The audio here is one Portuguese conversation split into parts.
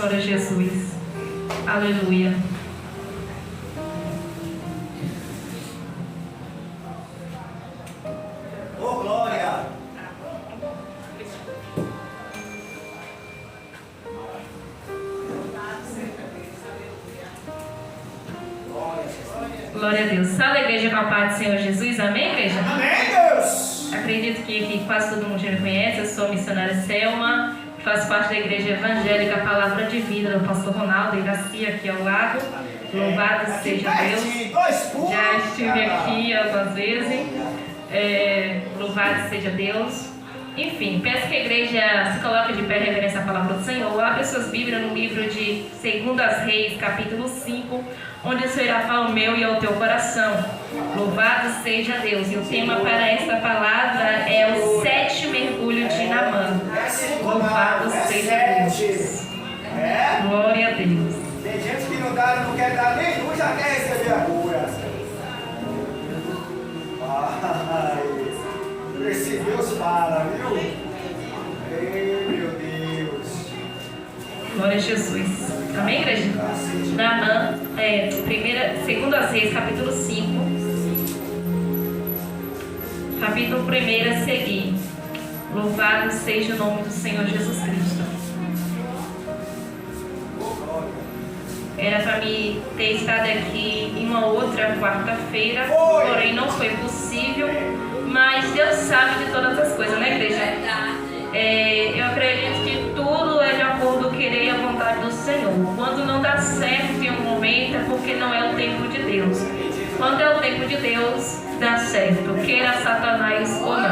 Glória a Jesus. Aleluia. Oh, glória. Glória a Deus. Salve a igreja com a paz do Senhor Jesus. Amém, igreja? Amém, Deus. Acredito que aqui quase todo mundo já me conhece. Eu sou a missionária Selma, faço parte da igreja evangélica Palavra de Vida do pastor Ronaldo e Garcia, aqui ao lado. Louvado seja Deus. Já estive aqui algumas vezes. Louvado seja Deus. Enfim, peço que a igreja se coloque de pé em reverência à palavra do Senhor. Abra suas Bíblias no livro de 2 Reis, capítulo 5, onde o Senhor irá falar ao meu e ao teu coração. Louvado seja Deus. E o tema para esta palavra é o 7º mergulho de Naamã. Louvado seja Deus. Glória a Deus. Tem gente que não quer dar nenhum, já quer receber a cura. Esse Deus fala, viu? Ei, meu Deus. Glória a Jesus. Amém, igreja? Naamã, 2 Reis, capítulo 5. Capítulo 1 a seguir. Louvado seja o nome do Senhor Jesus Cristo. Era para mim ter estado aqui em uma outra quarta-feira, porém não foi possível. Mas Deus sabe de todas as coisas, né, igreja? Eu acredito que tudo é de acordo com o querer e a vontade do Senhor. Quando não dá certo em um momento, é porque não é o tempo de Deus. Quando é o tempo de Deus, dá certo, queira Satanás ou não,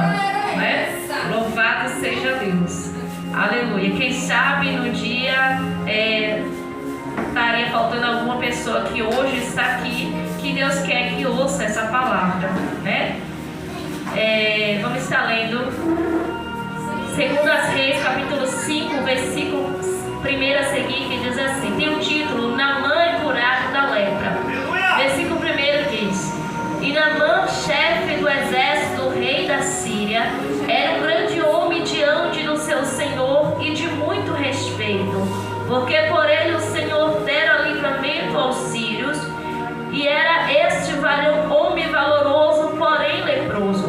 né? Louvado seja Deus. Aleluia. Quem sabe no dia estaria faltando alguma pessoa que hoje está aqui, que Deus quer que ouça essa palavra, né? Vamos estar lendo 2 Reis, capítulo 5, versículo 1 a seguir, que diz assim, tem o título, Naamã é curado da lepra. Versículo 1 diz, e Naamã, chefe do exército, rei da Síria, era um grande homem diante do seu senhor e de muito respeito, porque por ele o Senhor dera livramento aos sírios, e era este homem valoroso, porém leproso.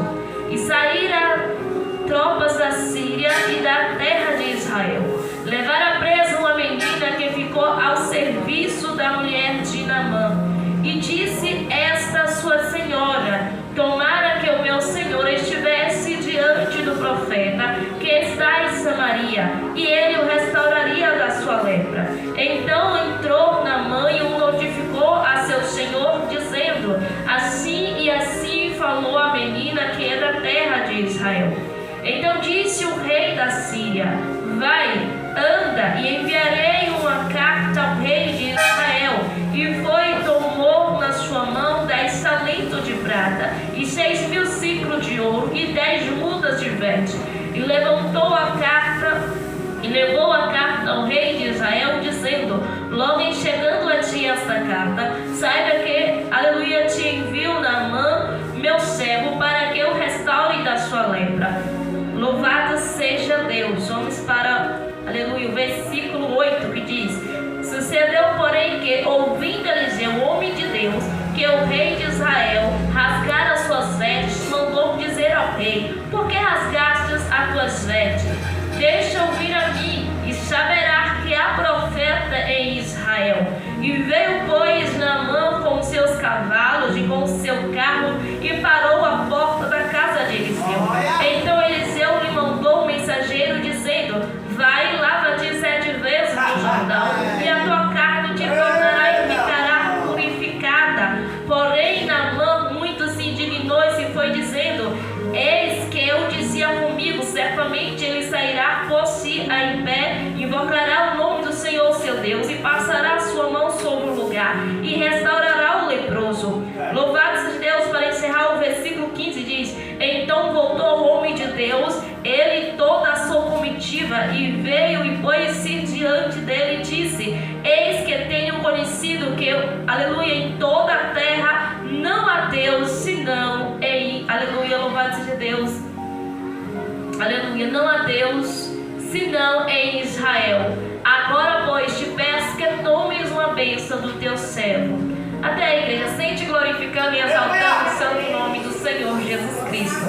E saíram tropas da Síria e da terra de Israel. Levaram presa uma menina que ficou ao serviço da mulher de Naamã. E disse esta sua senhora, tomara que o meu senhor estivesse diante do profeta, que está em Samaria, e ele o restauraria da sua lepra. Então entrou Naamã e o notificou a seu senhor, dizendo, assim e assim falou a menina que é da terra de Israel. Então disse o rei da Síria, vai, anda, e enviarei uma carta ao rei de Israel. E foi e tomou na sua mão 10 talentos de prata, e 6.000 ciclos de ouro, e 10 mudas de vete. E levou a carta ao rei de Israel, dizendo, logo em chegando a ti esta carta, saiba que, aleluia, te envio Naamã, meu servo, para que eu restaure da sua lepra. Louvado seja Deus. Vamos para, aleluia, o versículo 8 que diz, sucedeu, porém, que, ouvindo Eliseu, o homem de Deus, que o rei de Israel rasgara as suas vestes, mandou dizer ao rei, por que rasgastes as tuas vestes? Deixa ouvir a mim, e saberá que há profeta em Israel. E veio, pois, Naamã com seus cavalos e com seu carro, e parou à porta da casa de Eliseu. Então Eliseu lhe mandou um mensageiro, dizendo, vai, lava-te 7 vezes no Jordão, e a tua carne te tornará e ficará purificada. Porém Naamã muito se indignou e se foi dizendo, eis que eu dizia comigo, certamente ele sairá por si em pé, invocará o nome do Senhor seu Deus, e passará a sua mão sobre o lugar, e restaurará o leproso. Louvado seja Deus. Para encerrar, o versículo 15 diz, então voltou o homem de Deus, ele e toda a sua comitiva, e veio e pôs-se diante dele e disse, eis que tenho conhecido que, aleluia, em toda a terra não há Deus senão em, aleluia, louvado seja Deus, aleluia, não há Deus senão em Israel. Agora, pois, te peço que tomes uma bênção do teu servo. Até a igreja, sente glorificando e exaltando o santo nome do Senhor Jesus Cristo.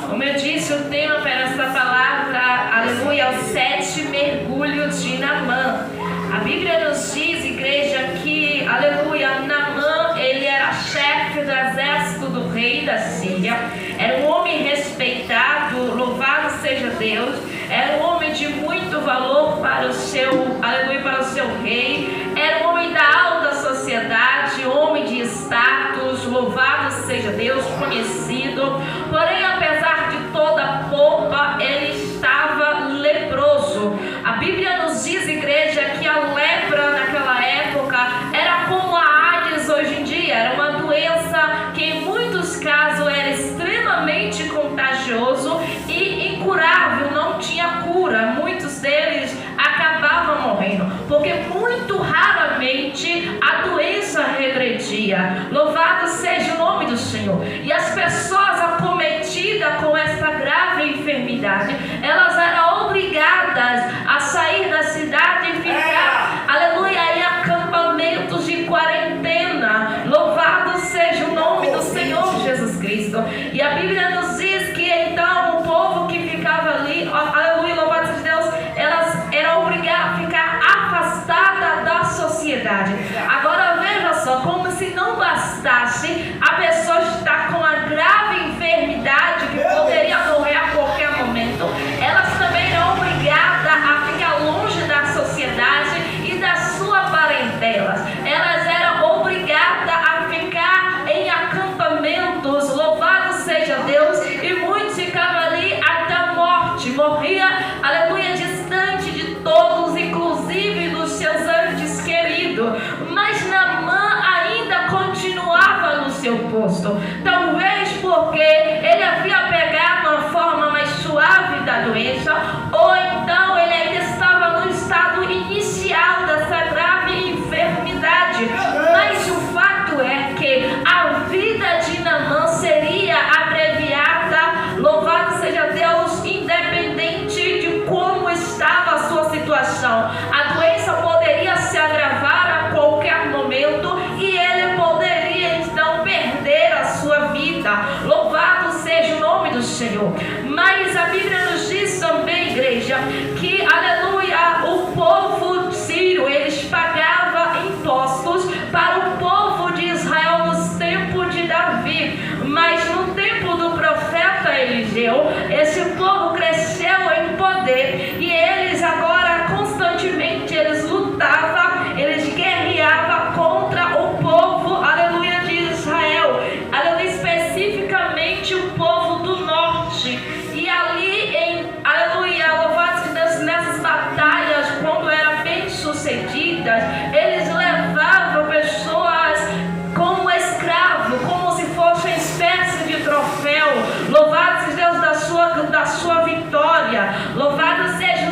Como eu disse, o tema para essa palavra, aleluia, é os 7 mergulhos de Naamã. A Bíblia nos diz, igreja, que, aleluia, Naamã, ele era chefe do exército do rei da Síria. Era um homem respeitado, louvado seja Deus. Era um homem de muito valor para o seu, aleluia, para o seu rei. Era um homem da alta sociedade, homem de status, louvado seja Deus, conhecido. Porém, apesar de toda a pompa, ele estava leproso. A Bíblia nos diz, igreja, que a lepra naquela época era como a AIDS hoje em dia. Era uma doença que em muitos casos era extremamente contagioso e incurável, não tinha cura. Muitos deles acabavam morrendo, porque muito raramente a doença regredia. Louvado seja o nome do Senhor. E as pessoas acometidas com essa grave enfermidade, elas eram obrigadas a sair da cidade e ficar, aleluia, em acampamentos de quarentena. Louvado seja o nome do Senhor Jesus Cristo. E a Bíblia nos diz que então o povo que ficava ali, aleluia, louvado seja Deus, elas eram obrigadas a ficar afastadas da sociedade. Agora veja só, como se não bastasse a pessoa estar com uma grave enfermidade que poderia morrer a qualquer momento, elas também eram obrigadas a ficar longe da sociedade e da sua parentela. Elas eram obrigadas a ficar em acampamentos, louvado seja Deus, e muitos ficavam ali até a morte, morria, aleluia, distante de todos, inclusive dos seus entes queridos. Mas Naamã ainda continuava no seu posto, talvez porque ele havia pegado uma forma mais suave da doença, ou então ele ainda estava no estado inicial dessa grave enfermidade. Mas o fato é que a vida de Naamã seria abreviada, louvado seja Deus, independente de como estava a sua situação. A doença poderia se agravar a qualquer momento e ele poderia então perder a sua vida. Louvado seja o nome do Senhor. Mas a Bíblia nos diz também, igreja, que, aleluia, o povo sírio, eles pagavam impostos para o povo de Israel nos tempos de Davi. Mas no tempo do profeta Eliseu, esse povo cresceu em poder e eles agora constantemente eles lutavam, eles guerreavam contra o povo, aleluia, de Israel, aleluia, especificamente o povo do norte. E ali aleluia, louvado seja Deus, nessas batalhas, quando eram bem sucedidas, eles levavam pessoas como escravo, como se fosse uma espécie de troféu. Louvado seja Deus da sua vitória. Louvado seja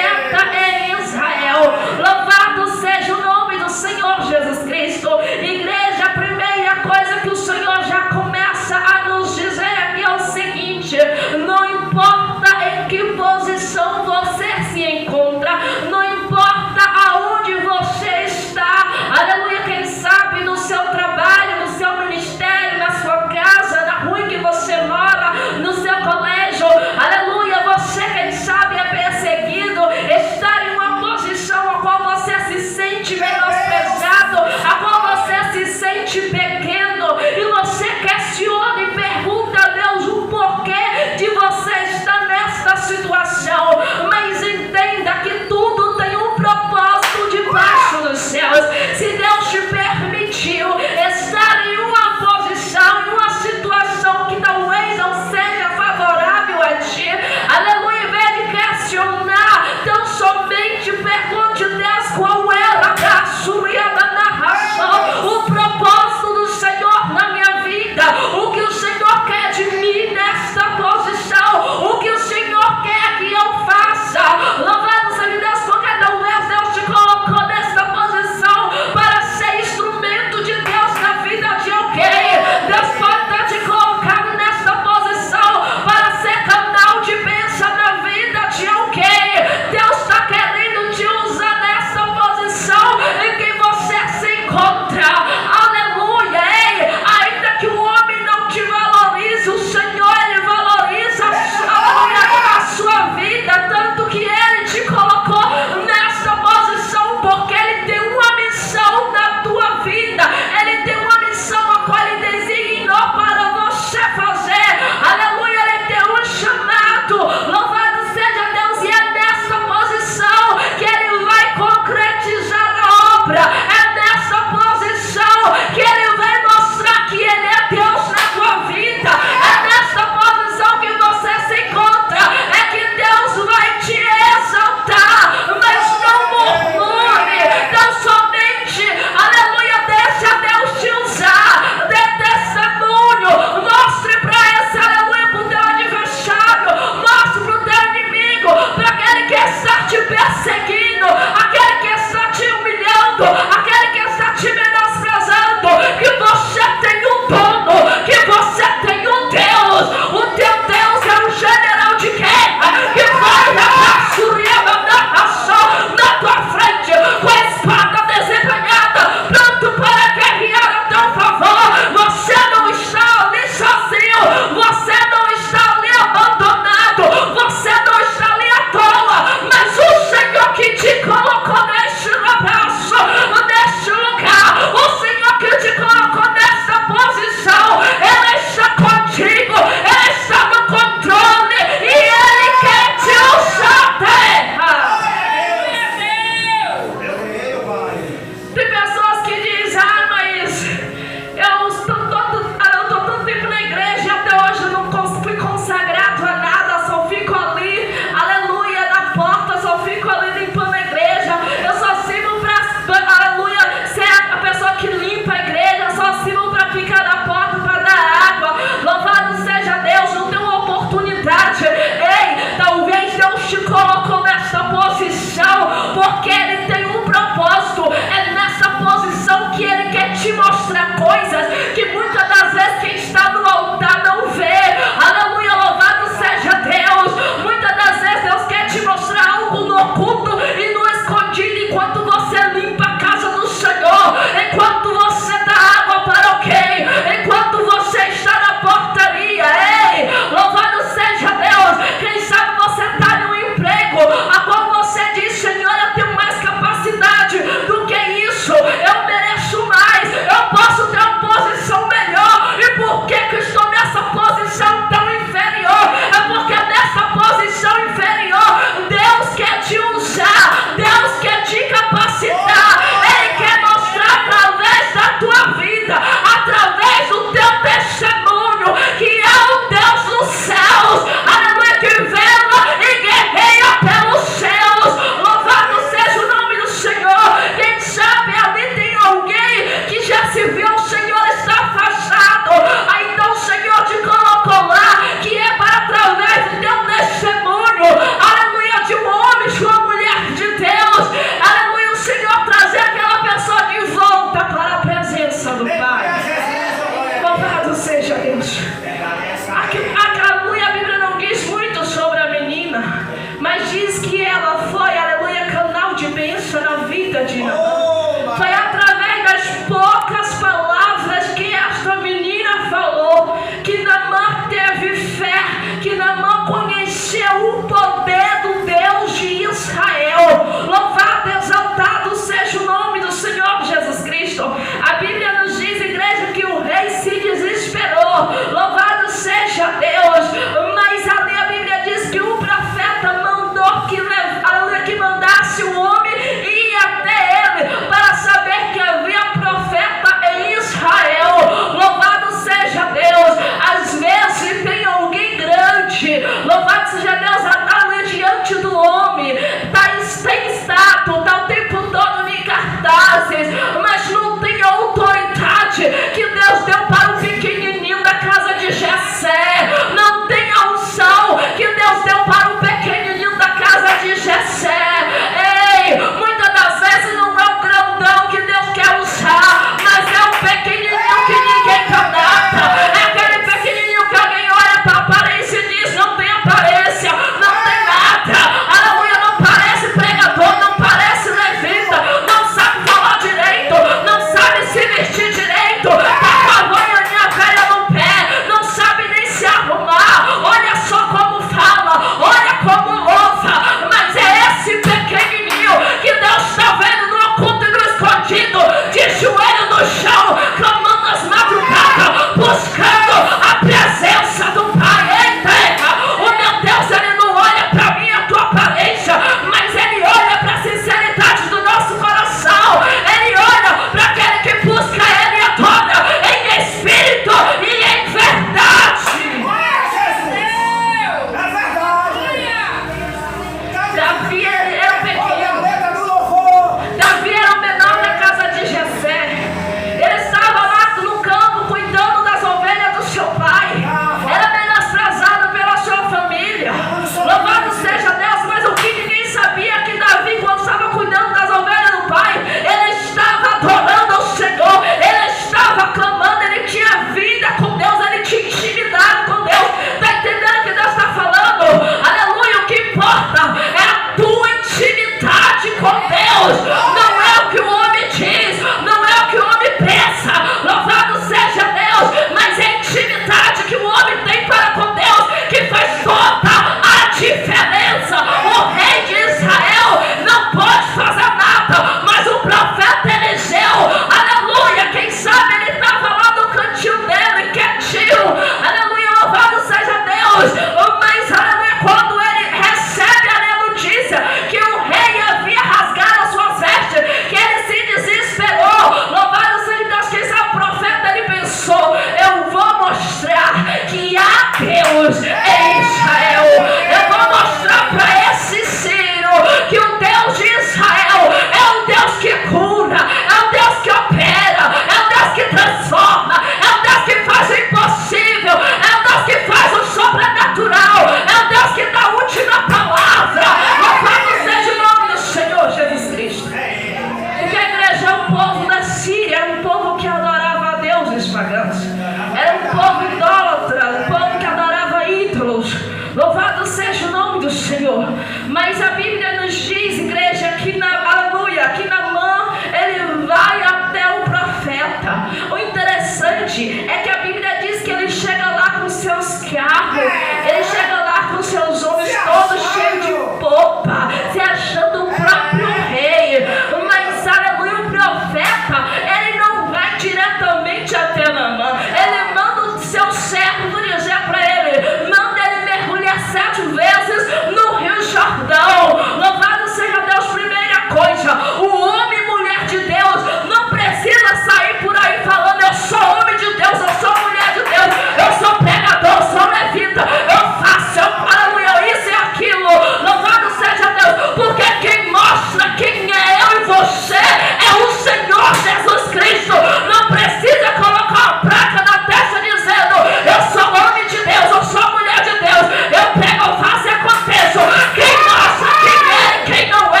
Mas a Bíblia nos diz, igreja, que Naamã, ele vai até o profeta. O interessante é que a Bíblia diz que ele chega lá com seus carros, ele chega lá com seus homens todos cheios de popa, se achando o próprio rei. Mas aleluia, o profeta, ele não vai diretamente até Naamã. Ele manda o seu servo dizer para ele, manda ele mergulhar 7 vezes no Rio Jordão. Louvado seja Deus. Primeira coisa, o homem e mulher de Deus não precisa sair por aí falando, eu sou homem de Deus, eu sou mulher de Deus, eu sou pregador, eu sou levita, eu faço, aleluia, isso e aquilo. Louvado seja Deus, porque quem mostra quem é eu e você é o Senhor Jesus Cristo. Não precisa colocar uma placa na testa dizendo, eu sou homem de Deus, eu sou mulher de Deus, eu pego, eu faço e aconteço. Quem mostra quem é e quem não é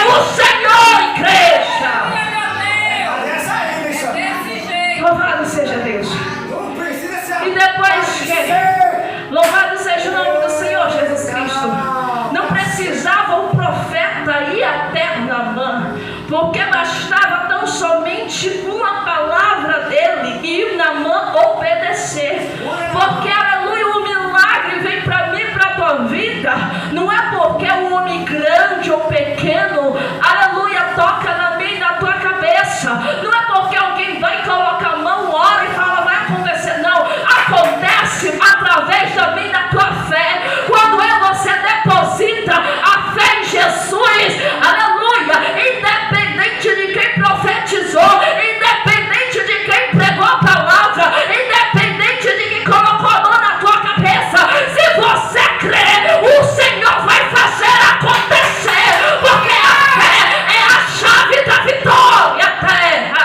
o Senhor, igreja. Louvado seja Deus. E depois, louvado seja o nome do Senhor Jesus Cristo. Não precisava o profeta ir até Naamã, porque bastava tão somente uma palavra dele e Naamã obedecer. Porque, aleluia, o milagre vem para mim, para a tua vida. Não é porque um homem grande ou pequeno, aleluia, toca na minha e na tua cabeça. Não é porque alguém vai colocar a mão, ora e fala, vai acontecer. Não, acontece através da minha e da tua fé. Quando você deposita a fé em Jesus, aleluia, independente de quem profetizou, independente de quem pregou a palavra, independente de quem colocou a mão na tua cabeça, se você crê, o Senhor vai fazer acontecer, porque a fé é a chave da vitória, terra.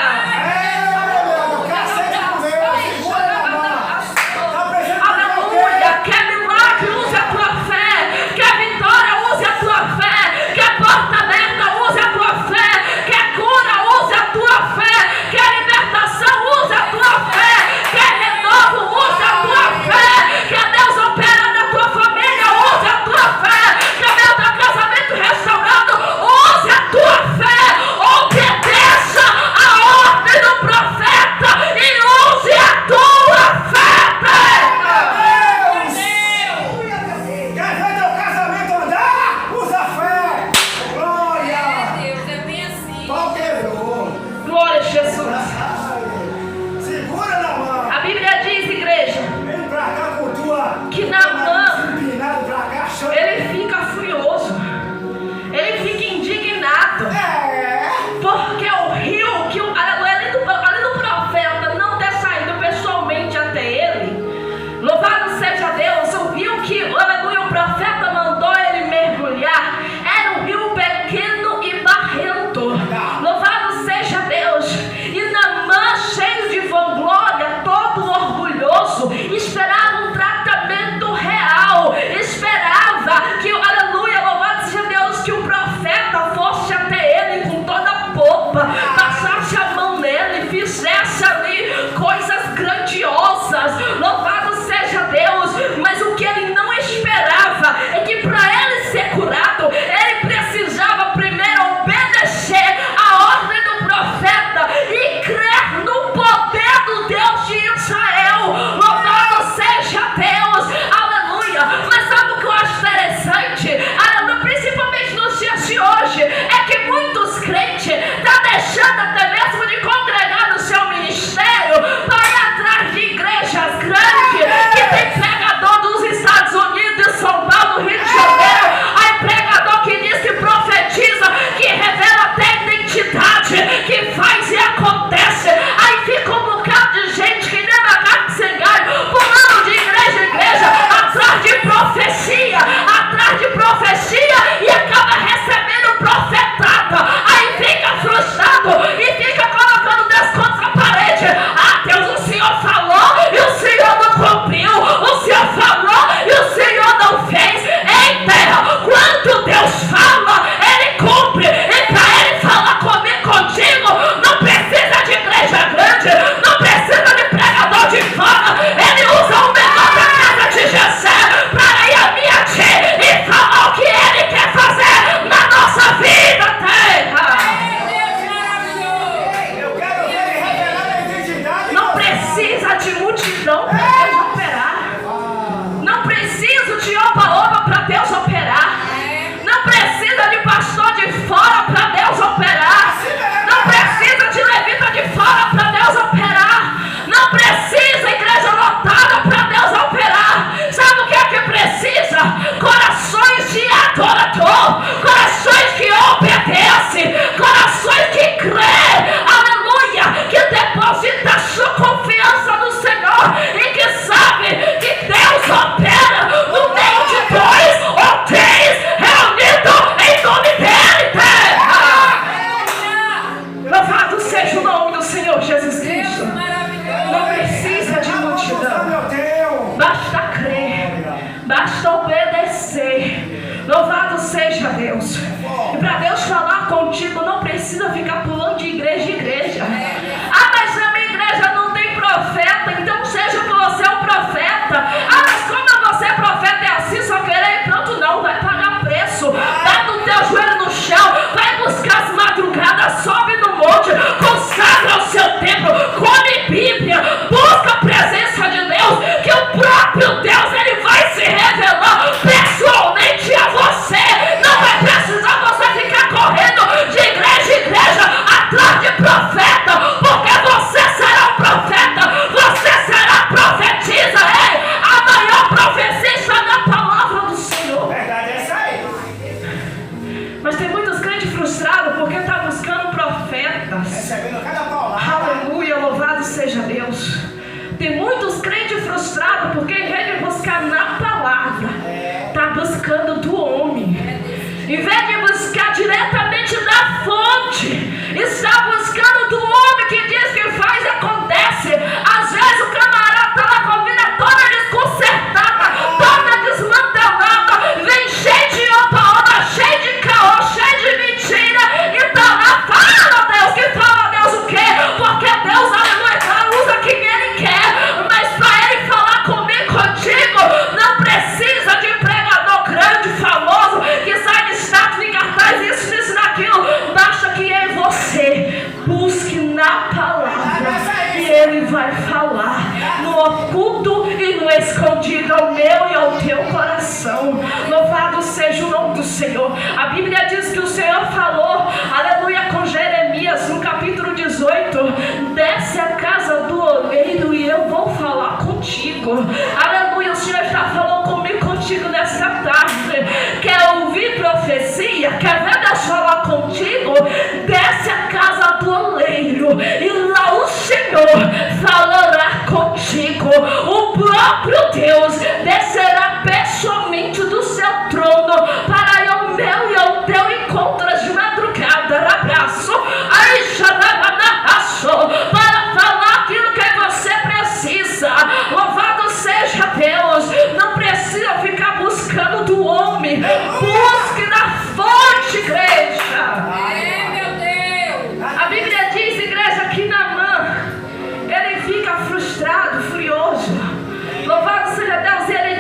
Aleluia, quer milagre, use a tua fé, quer vitória, use a tua fé, quer porta aberta, use a tua fé, quer cura, use a tua fé, quer libertação, use a tua fé, quer renovo, use a tua fé, quer Deus operar na tua família, use a tua fé, quer ver o teu casamento restaurado, use a tua fé, obedeça a ordem do profeta e use a tua fé. Quer ver teu casamento andar? Usa fé. Glória. Deus, é bem assim. Pau quebrou. Glória a Jesus. Segura na mão. A Bíblia diz, igreja, Vem pra cá com tua. que Naamã, Empinado pra cá, chama. ele fica furioso, ele fica indignado, porque o rio, além do profeta não ter saído pessoalmente até ele, louvado seja Deus, o rio que, aleluia, o profeta mandou ele mergulhar, era um rio pequeno e barrento, louvado seja Deus. E Naamã, cheio de vanglória, todo orgulhoso, esperava um tratamento real, esperava que, aleluia, louvado seja Deus, que o profeta fosse até ele com toda a popa, passasse a mão nele, fizesse ali coisas grandiosas, louvado seja Deus. Mas o que ele não esperava é que para ele ser curado, ele precisava primeiro obedecer a ordem do profeta e crer no poder do Deus de Israel. Louvado seja Deus, aleluia. Mas sabe o que eu acho interessante? Principalmente nos dias de hoje, é que muitos crentes estão deixando até mesmo de congregar no seu ministério para ir atrás de igrejas grandes, que tem pregador dos Estados Unidos, São Paulo, Rio de Janeiro, aí pregador que diz que profetiza, que revela até identidade, que faz e acontece, aí fica um bocado de gente que nem macaco sem galho, pulando de igreja em igreja, atrás de profecia, atrás de profecia. preciso de oba-oba para Deus operar. Não precisa de pastor de fora para Deus operar. Não precisa de levita de fora para Deus operar. Não precisa igreja lotada para Deus operar. Sabe o que é que precisa? Corações de adorador, corações que obedecem, corações que crê, aleluia, que deposita a sua confiança no Senhor e que sabe que Deus opera no meio de dois ou três reunidos em nome dele. Louvado seja o nome do Senhor Jesus Cristo. Não precisa de multidão, basta crer, basta obedecer. Louvado seja Deus. E para Deus falar contigo não precisa ficar pulando de igreja em igreja. Ah, mas na minha igreja não tem profeta, então seja você um profeta. Ah, mas como você é profeta é assim, só querer e pronto, não, vai pagar preço. Dá no teu joelho no chão, vai buscar as madrugadas, sobe no monte, consagra o seu templo, come Bíblia, busca a presença de Deus, que o próprio Deus ele vai se revelar pessoalmente a você. Não vai precisar você ficar correndo de igreja em igreja atrás de profeta, porque você será um profeta, você será profetisa. Ei, a maior profecia está na palavra do Senhor. Verdade é isso aí. Mas tem muitos crentes frustrados porque estão buscando profetas. Recebendo cada palavra. Aleluia, louvado seja Deus. Tem muitos crentes frustrados porque em vez de buscar na palavra, está buscando do homem. Em vez de buscar diretamente da fonte, está buscando do homem que diz que faz e acontece. Às vezes o camarada está lá com a vida toda desconcertada, toda desmantelada, vem cheio de opa-opa, cheio de caô, cheio de mentira, e está lá, fala Deus, que fala Deus o quê? Porque Deus, aleluia, usa quem Ele quer, mas para Ele falar comigo, contigo, não precisa de pregador grande, famoso, que sai de status, de cartaz, isso, naquilo. Basta que em você busque na palavra e Ele vai falar no oculto e no escondido ao meu e ao teu coração. Louvado seja o nome do Senhor. A Bíblia diz que o Senhor falou, aleluia, com Jeremias no capítulo 18: desce a casa do oleiro e eu vou falar contigo. Aleluia, o Senhor já falou comigo, contigo nessa tarde. Quer ouvir profecia? Quer ver Deus falar contigo? Desce a casa do oleiro e lá o Senhor falará contigo. O próprio Deus descerá pessoalmente do seu trono para ir ao meu e ao teu encontro de madrugada. Abraço, para falar aquilo que você precisa. Louvado seja Deus. Não precisa ficar buscando do homem. Busque na fonte, igreja. A Bíblia diz, igreja, que Naamã, ele fica frustrado, furioso. Louvado seja Deus, ele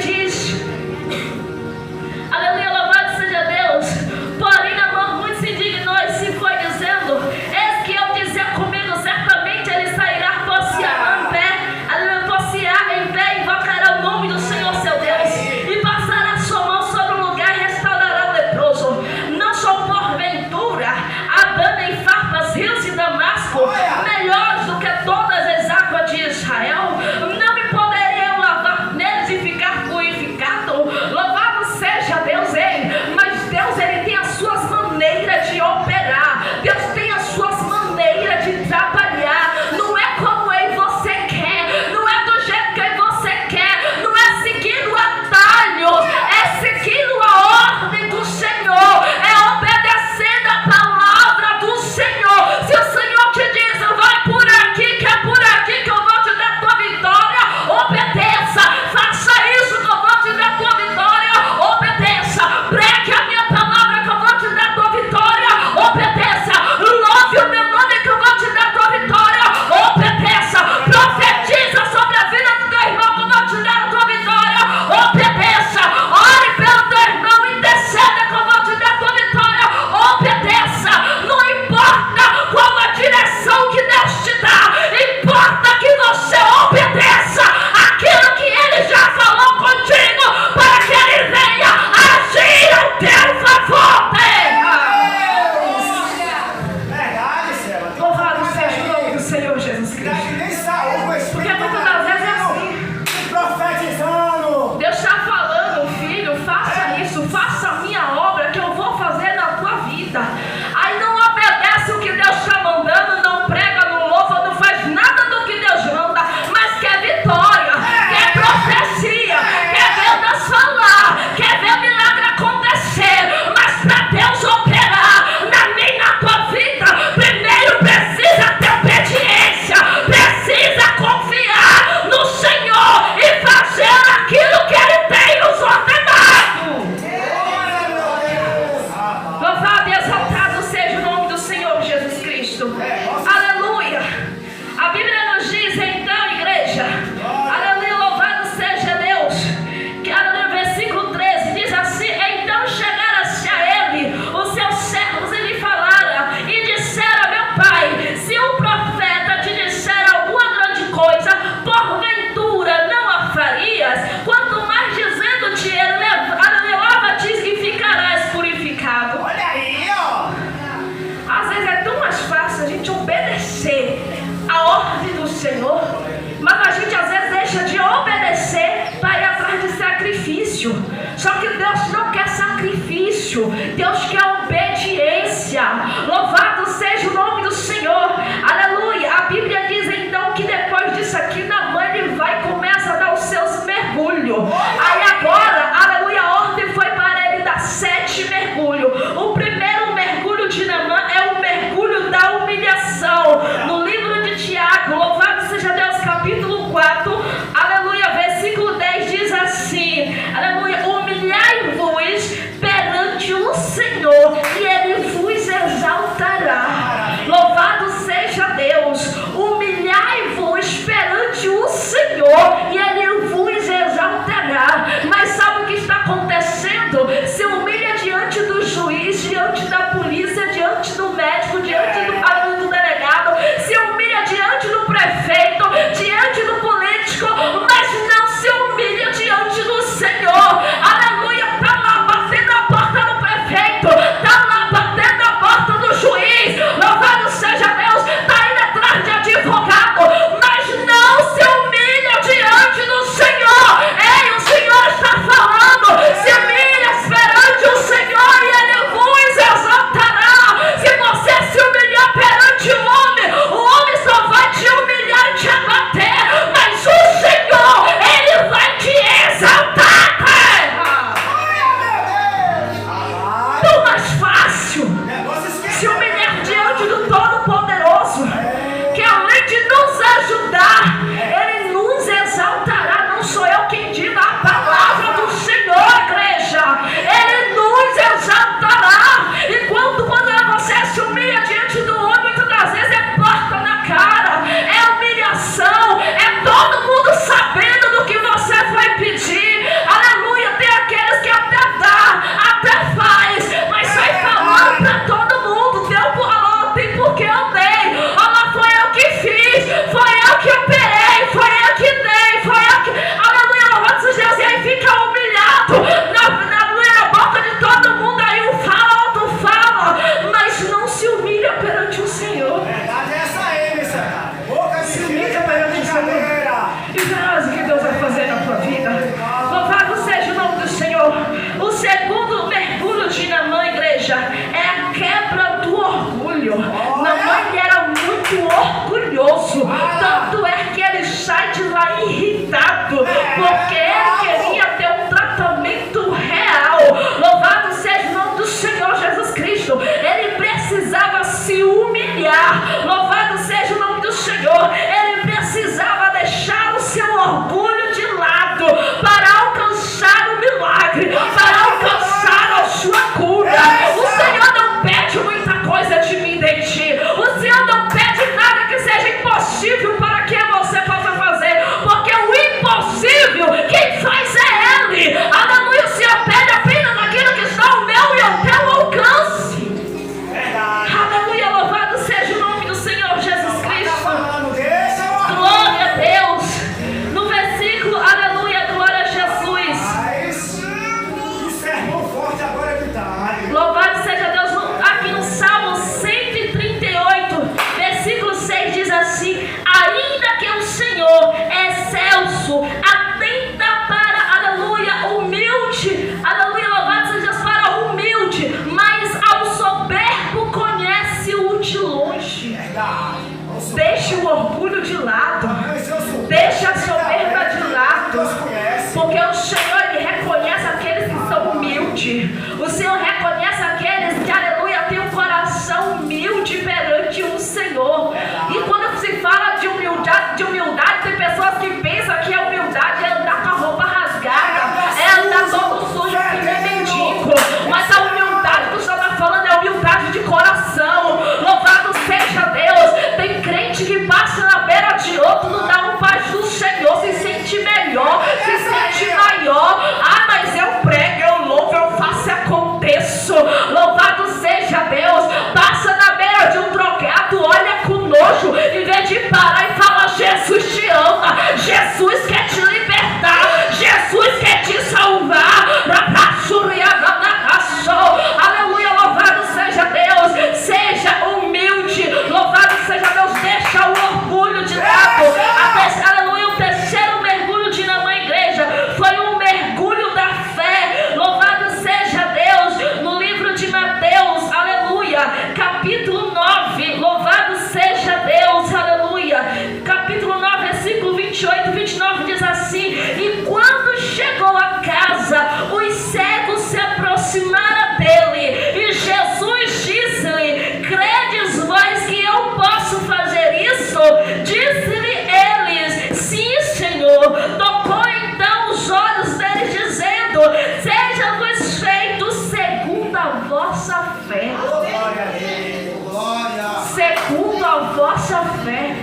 vossa fé. Glória a Deus. Glória. Segundo a vossa fé.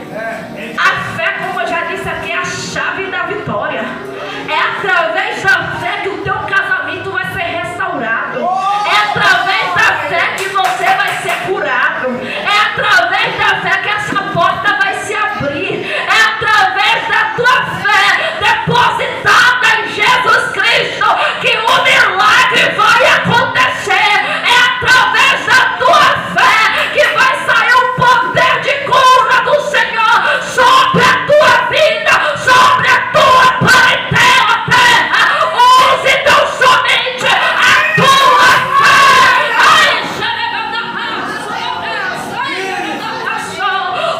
A fé, como eu já disse aqui, é a chave da vitória. É através da fé que o teu casamento vai ser restaurado. É através da fé que você vai ser curado. É através da fé que essa porta vai se abrir. É através da tua fé depositada em Jesus Cristo que o milagre vai acontecer. É através da tua fé que vai sair o poder de cura do Senhor sobre a tua vida, sobre a tua parentela, terra. Use tão somente a tua fé.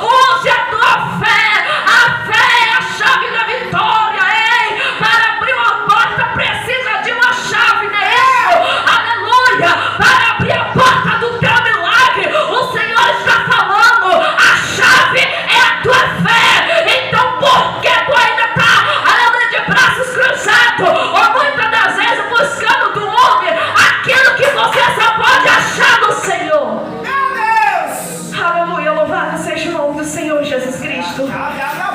Use a tua fé. A fé é a chave da vitória. Ei, para abrir uma porta precisa de uma chave, não é isso? Aleluia. Para abrir a porta do teu milagre, o Senhor está falando, a chave é a tua fé. Então por que tu ainda está, aleluia, de braços cruzados, ou muitas das vezes buscando do homem aquilo que você só pode achar no Senhor? Aleluia, louvado seja o nome do Senhor Jesus Cristo.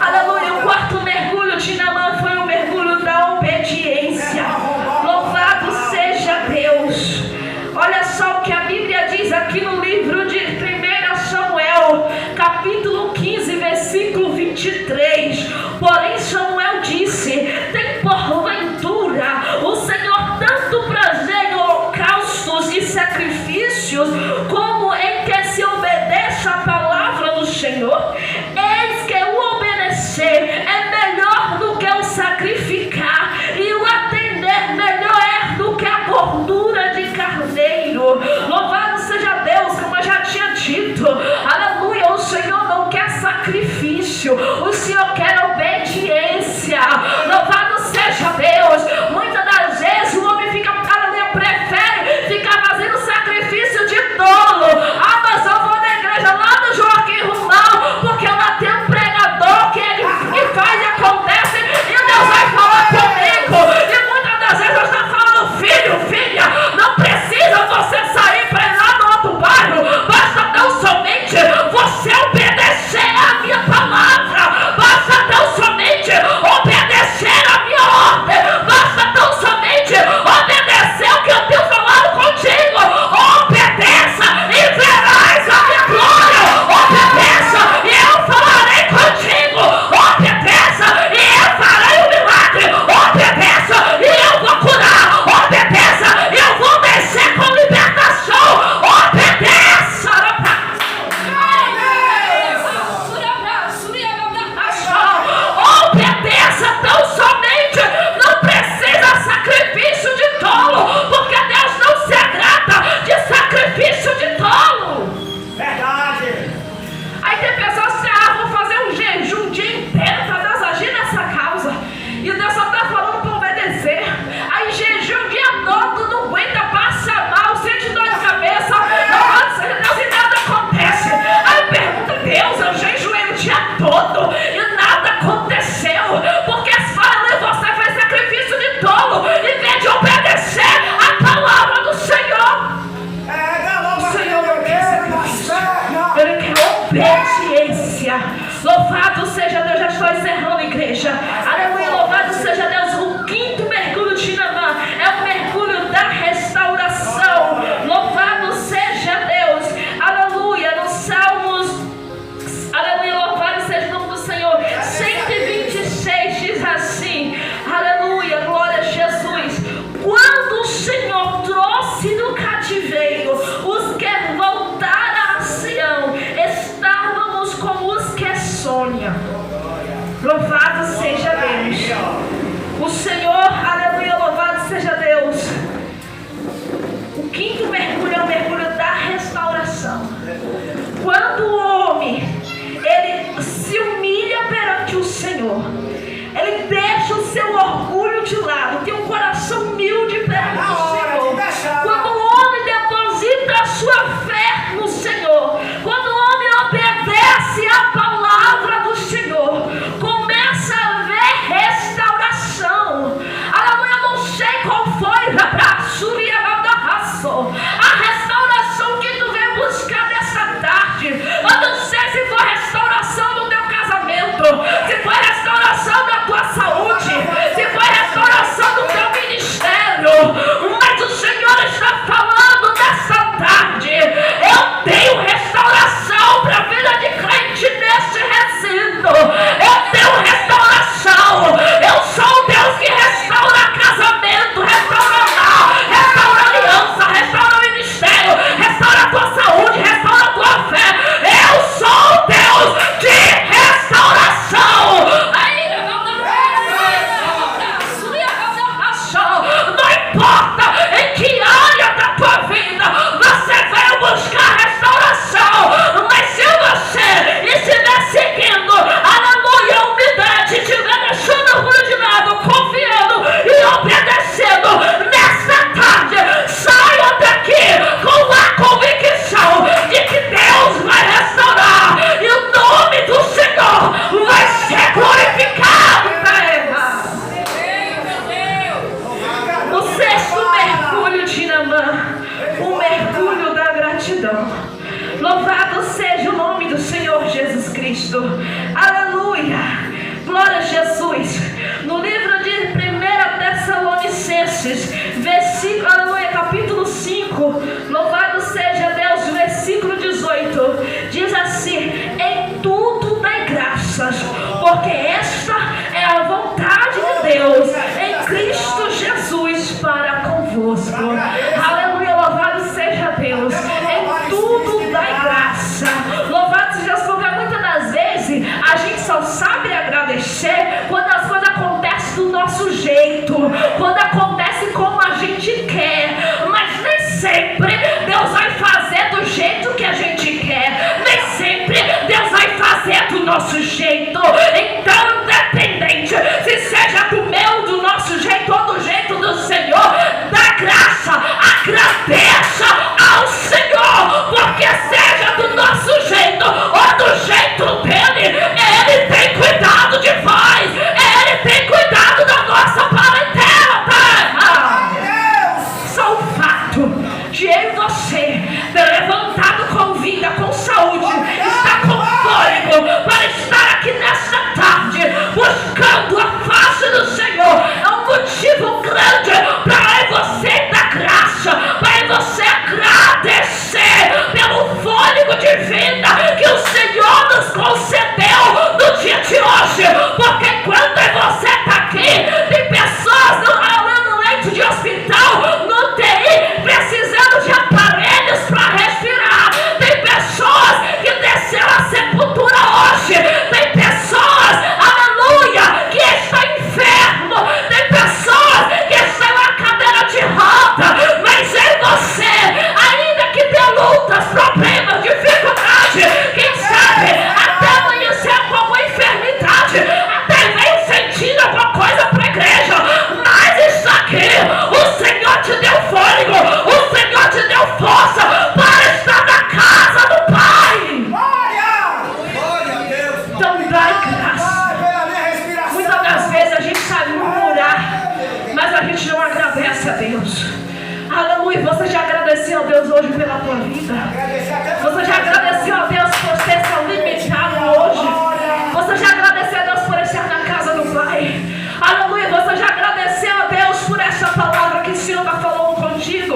Aleluia, o quarto mergulho de Naamã foi o mergulho da obediência. Louvado seja Deus. Olha só o que a Bíblia diz aqui no livro de 1 Samuel, capítulo 15, versículo 23. Porém Samuel disse: tem porventura o Senhor tanto prazer em holocaustos e sacrifícios, como em que se obedeça a palavra do Senhor? Eis que o obedecer é melhor do que o sacrificar, e o atender melhor é do que a gordura de carneiro. Louvado seja Deus, como eu já tinha dito. Aleluia, o Senhor não quer sacrifício, o Senhor quer obediência. Louvado seja Deus. Muitas das vezes o homem fica, aleluia, prefere ficar fazendo sacrifício de tolo. Ah, mas eu vou na igreja lá do Joaquim Romão, porque lá tem um pregador que ele faz e acontece, e Deus vai falar comigo. E muitas das vezes eu estou falando: filho, filha, não precisa você sair para ir lá no outro bairro, basta tão somente você obedecer a minha palavra, basta tão somente obedecer a minha ordem, basta tão somente obedecer o que eu tenho gratidão. Louvado seja o nome do Senhor Jesus Cristo. Aleluia. Glória a Jesus. No livro de 1 Tessalonicenses, versículo, aleluia, capítulo 5, louvado seja Deus, versículo 18, diz assim: em tudo dai graças, porque esta é a vontade de Deus em Cristo Jesus para convosco. Aleluia, louvado seja Deus. Em tudo dai graça. Louvado seja Deus, porque muitas das vezes a gente só sabe agradecer quando as coisas acontecem do nosso jeito, quando acontece como a gente quer, mas nem sempre Deus vai fazer do jeito que a gente quer, nem sempre Deus vai fazer do nosso jeito. Então, independente se seja do meu, do nosso jeito ou do jeito do Senhor, dá graça, agradeça ao Senhor, porque seja do nosso jeito ou do jeito dele, Ele tem cuidado de vós, Ele tem cuidado da nossa parentela, tá? Só o fato de eu e você ter levantado com vida, com saúde, estar com fôlego para estar aqui nesta tarde buscando a face do Senhor é um motivo grande para você dar graça, para você agradecer pelo fôlego de vida que o Senhor nos concedeu no dia de hoje, porque enquanto você está aqui, tem pessoas no leito de hospital, no TI, precisando de aparelhos para respirar, tem pessoas que desceram a sepultura hoje, tem pessoas, aleluia, que estão enfermo, tem pessoas que estão em uma cadeira de roda, mas em você, ainda que tenha lutas, problemas, dificuldade, quem sabe até amanhecer com alguma enfermidade, até veio sentindo alguma coisa para a igreja, mas isso aqui, o Senhor te deu fôlego, o Senhor te deu força para estar na casa do Pai. Glória a Deus. Então dai graça. Muitas das vezes a gente sabe murmurar, mas a gente não agradece a Deus. Aleluia. Você já agradeceu a Deus hoje pela tua vida? Você já agradeceu a Deus por ter saúde limitado hoje? Você já agradeceu a Deus por estar na casa do Pai? Aleluia. Você já agradeceu a Deus por essa palavra que o Senhor está falando contigo?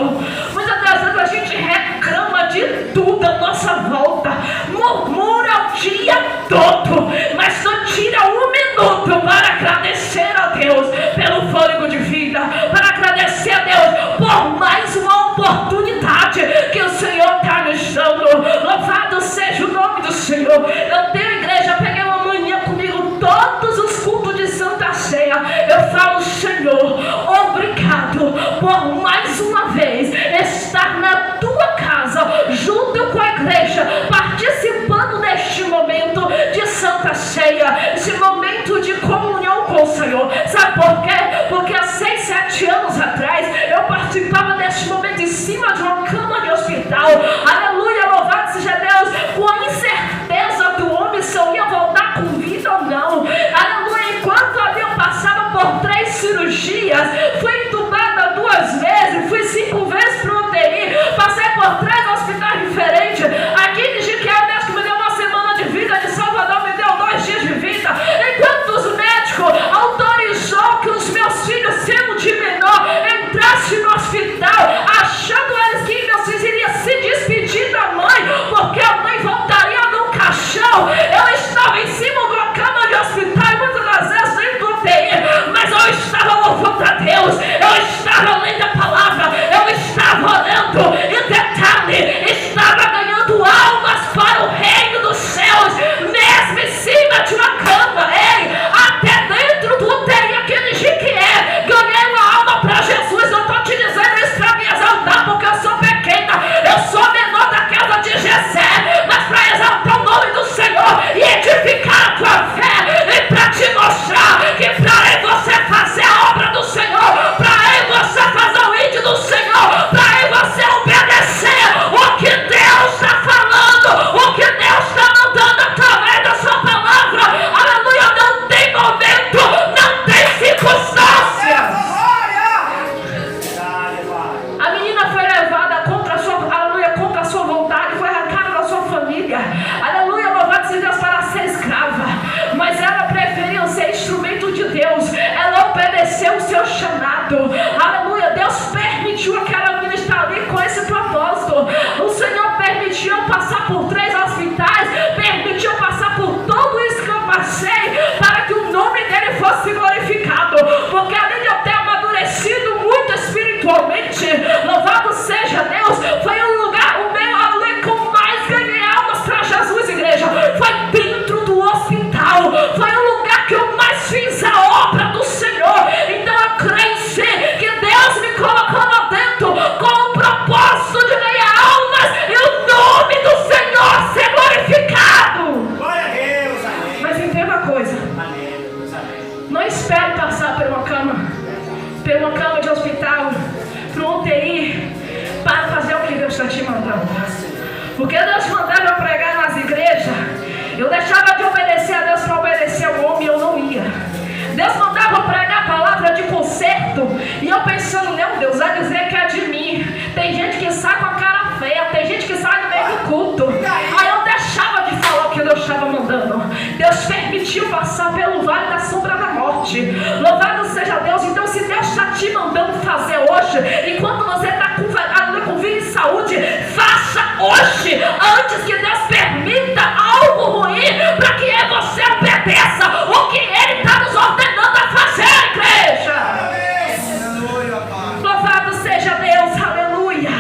Muitas das vezes a gente reclama de tudo à nossa volta, murmura o dia todo, mas não tira um minuto para agradecer a Deus pelo fôlego de vida, para agradecer a Deus por mais uma oportunidade que o Senhor está nos dando. Louvado seja o nome do Senhor. Eu tenho igreja, peguei uma mania comigo todos os cultos de Santa Ceia. Eu falo: Senhor, obrigado por mais uma vez estar na tua casa, junto com a igreja, participando deste momento de Santa Ceia, esse momento de comunhão com o Senhor. Sabe por quê? Porque há 6, 7 anos atrás eu participava deste momento em cima de uma cama de hospital. Aleluia, louvado seja Deus, com a incerteza do homem se eu ia voltar com vida ou não. Aleluia, enquanto ali eu passava por 3 cirurgias, fui entubada 2 vezes. mandando. Porque Deus mandava eu pregar nas igrejas, eu deixava de obedecer a Deus para obedecer ao homem e eu não ia. Deus mandava eu pregar a palavra de conserto e eu pensando, meu Deus, vai dizer que é de mim. Tem gente que sai com a cara feia, tem gente que sai no meio do culto. Aí eu deixava de falar o que Deus estava mandando. Deus permitiu passar pelo vale da sombra da morte. Louvado seja Deus. Então se Deus está te mandando fazer hoje, enquanto você está com vida e saúde, faça hoje, antes que Deus permita algo ruim, para que você obedeça o que Ele está nos ordenando a fazer, igreja. Louvado seja Deus, aleluia,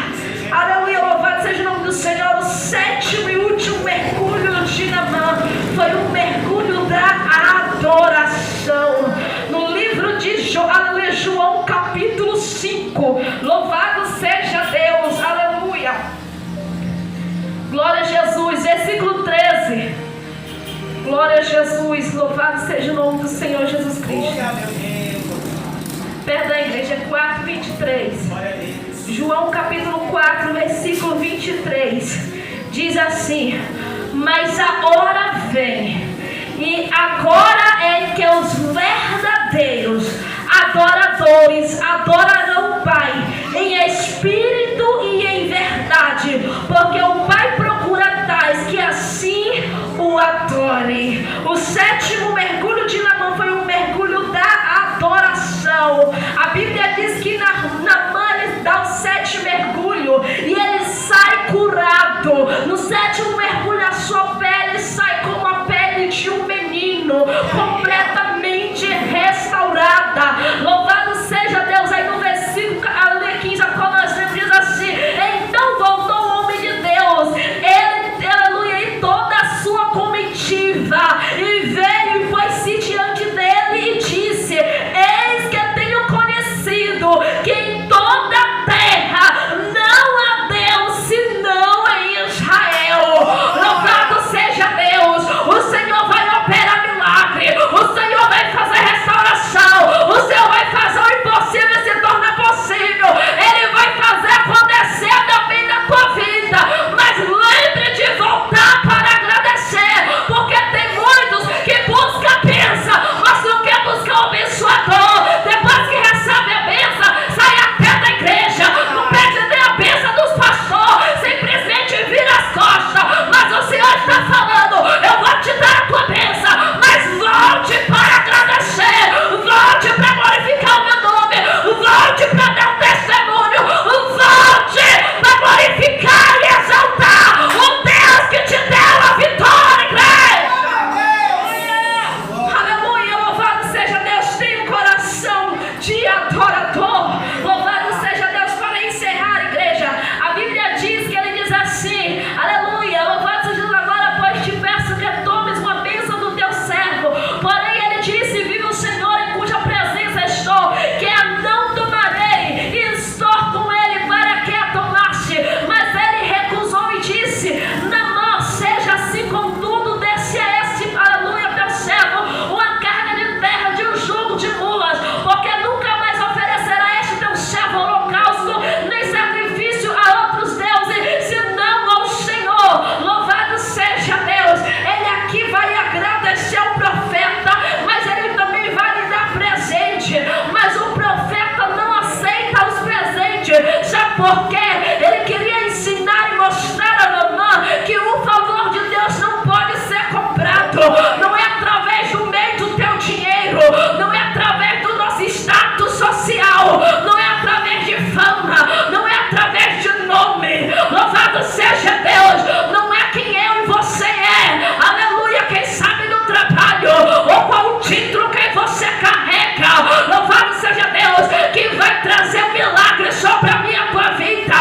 aleluia, louvado seja o nome do Senhor. O sétimo e último mergulho de Naamã foi um mergulho da adoração. No livro de João capítulo 5, louvado seja Deus, aleluia, glória a Jesus, versículo 13, glória a Jesus, louvado seja o nome do Senhor Jesus Cristo. Perdão, igreja, 4:23. João capítulo 4, versículo 23, diz assim: mas a hora vem, e agora é que os verdadeiros adoradores adorarão o Pai em espírito e em verdade, porque o Pai procura tais que assim o adorem. O sétimo mergulho de Naamã foi um mergulho da adoração. A Bíblia diz que Naamã dá o sétimo mergulho e ele sai curado. No sétimo mergulho a sua pele sai como a pele de um menino, completamente restaurada. Louvado seja Deus. Aí no versículo 15 a qual nós diz assim: então voltou o homem de Deus, ele, aleluia, e toda a sua comitiva, e veio e foi-se diante dele e disse: eis que tenho conhecido que em toda a terra não há Deus senão em Israel. Louvado seja Deus. O Senhor vai operar milagre, o Senhor vai fazer restauração, o Senhor vai fazer o impossível se tornar possível. Ele vai fazer acontecer também na tua vida. Mas lembre de voltar para agradecer, porque tem muitos que buscam a bênção, mas não quer buscar o abençoador. Depois que recebe a bênção, sai até da igreja, não pede nem a bênção dos pastores, simplesmente vira as costas. Mas o Senhor está falando: eu vou te dar a tua bênção, mas volte para agradecer, volte para glorificar o meu nome, volte para dar um testemunho, volte para glorificar e exaltar o Deus que te deu a vitória, igreja. Aleluia, louvado seja Deus. Tem um coração de adorador. Louvado seja Deus. Para encerrar, igreja, a Bíblia diz que ele diz assim, aleluia, louvado seja Deus. Agora, pois te peço que tomes uma bênção do teu servo. Porém ele disse: vive o Senhor em cuja presença estou, que a não tomarei, e estou com ele para que a tomaste. Mas ele recusou e disse: Naamã, seja assim, contudo desce a este, aleluia, teu servo uma carga de terra de um jugo de mulas, porque nunca mais oferecerá este teu servo holocausto nem sacrifício a outros deuses, senão ao Senhor. Louvado seja Deus. Ele aqui vai agradecer ao profeta, mas ele também vai lhe dar presente. Mas o profeta não aceita os presentes. Sabe por quê? Ele queria ensinar e mostrar a Naamã que o favor de Deus não pode ser comprado. Não é através do meio do teu dinheiro, não é através do nosso status social, não é através de fama, não é através de nome. Louvado seja Deus. Não é quem eu e você é, aleluia, quem sabe do trabalho, ou qual o título que você carrega. Louvado seja Deus, que vai trazer um milagre sobre a minha tua vida.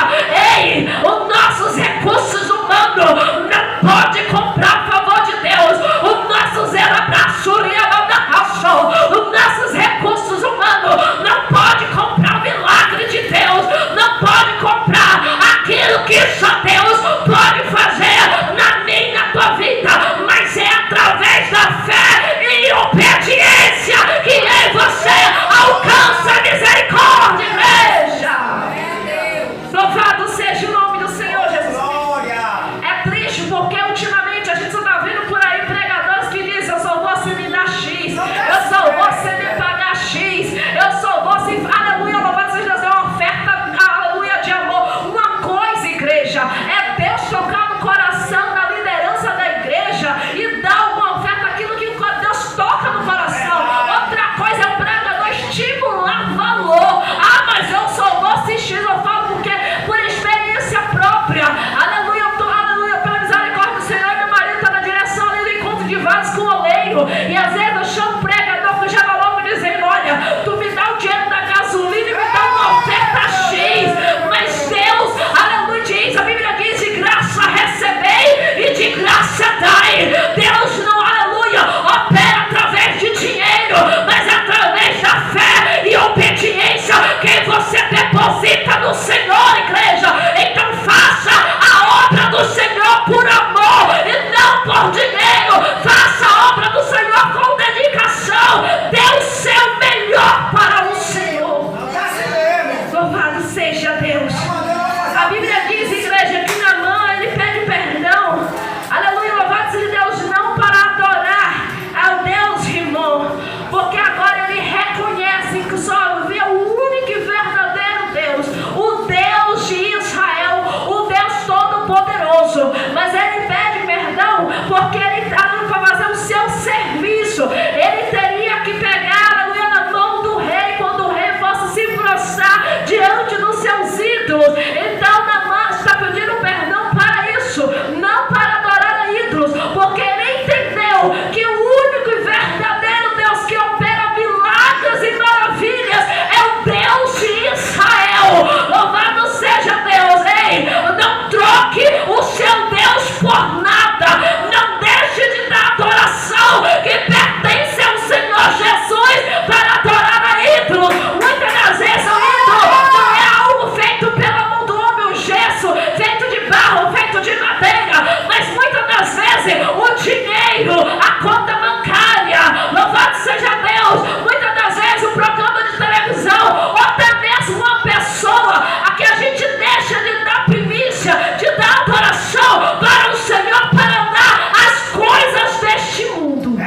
seja Deus. A Bíblia diz, igreja, que Naamã, ele pede perdão. Aleluia, louvado seja Deus, não para adorar ao Deus Rimon, porque agora ele reconhece que só havia o único e verdadeiro Deus, o Deus de Israel, o Deus Todo-Poderoso. Mas ele pede perdão porque ele estava para fazer o seu serviço. Ele teria que pegar, aleluia, na mão do rei quando o rei fosse se prostrar diante dos seus ídolos. Então Naamã está pedindo perdão para isso, não para adorar a ídolos, porque ele entendeu que o único e verdadeiro Deus que opera milagres e maravilhas é o Deus de Israel. Louvado seja Deus. Ei, não troque o seu Deus por nada. Não deixe de dar adoração que pertence ao Senhor Jesus para adorar a ídolos. Muitas das vezes o ídolo não é algo feito pela mão do homem, o gesso, feito de barro, feito de madeira, mas muitas das vezes o dinheiro, a conta bancária, louvado seja Deus, muitas das vezes o programa de televisão, ou até mesmo uma pessoa a que a gente deixa de dar primícia, de dar adoração para o Senhor, para amar as coisas deste mundo,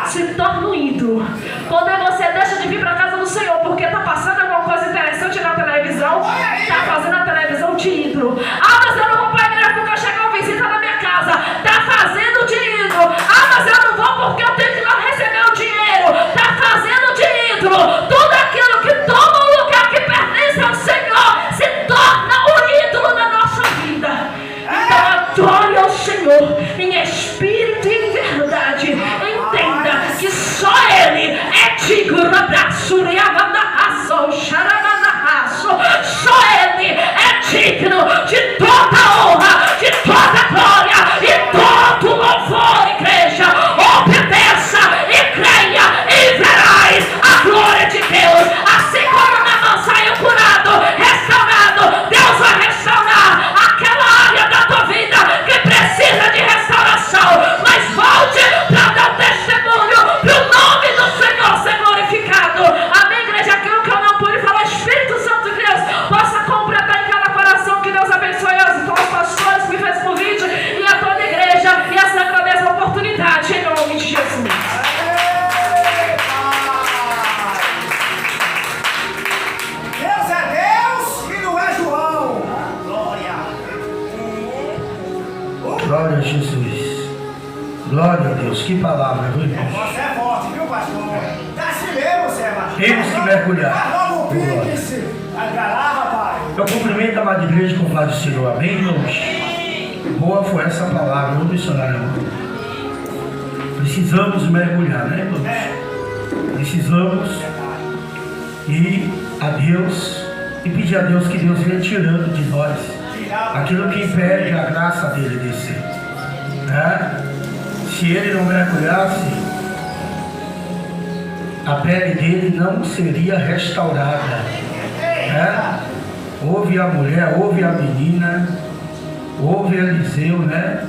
se torna um ídolo. Quando você deixa de vir para a casa do Senhor porque está passando alguma coisa interessante na televisão, está fazendo a televisão de ídolo. Ah, mas eu não vou para a igreja porque chega uma visita na minha casa, está fazendo de ídolo. Ah, mas eu não vou porque eu tenho que ir lá receber o dinheiro, está fazendo de ídolo. Tudo aquilo que toma o lugar que pertence ao Senhor se torna um ídolo na nossa vida. Então adore ao Senhor em espírito e em verdade. Entenda que só Ele é digno da braço, só Ele é digno de toda honra, de toda glória e todo louvor, igreja. Obedeça e creia e verás a glória de Deus. Assim como Naamã saiu curado, restaurado, Deus vai restaurar aquela área da tua vida que precisa de restauração. Mas volte para dar o testemunho para o nome do Senhor ser glorificado. Amém, igreja? Aquilo que eu não pude falar, Espírito Santo de Deus possa completar em cada coração. Que Deus abençoe os pastores que me fez convite e a toda a igreja, e assim agradeço a oportunidade em nome de Jesus. Deus é Deus e não é João. Glória. Glória a Jesus. Glória a Deus. Que palavra, viu, irmão? Você é forte, viu, pastor? Tá assim mesmo, Seba. Temos que mergulhar. Faz logo o pique, agarrar, pai. Eu cumprimento a amada igreja com paz do Senhor. Amém, irmãos? Boa foi essa palavra, não missionário. Precisamos mergulhar, né, irmãos? Precisamos ir a Deus e pedir a Deus que Deus venha tirando de nós aquilo que impede a graça dele descer, né? Se ele não mergulhasse, a pele dele não seria restaurada, né? Houve a mulher, houve a menina, houve Eliseu, né?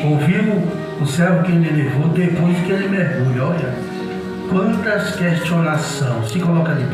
Ouviu o servo que ele levou depois que ele mergulha. Olha, quantas questionações. Se coloca de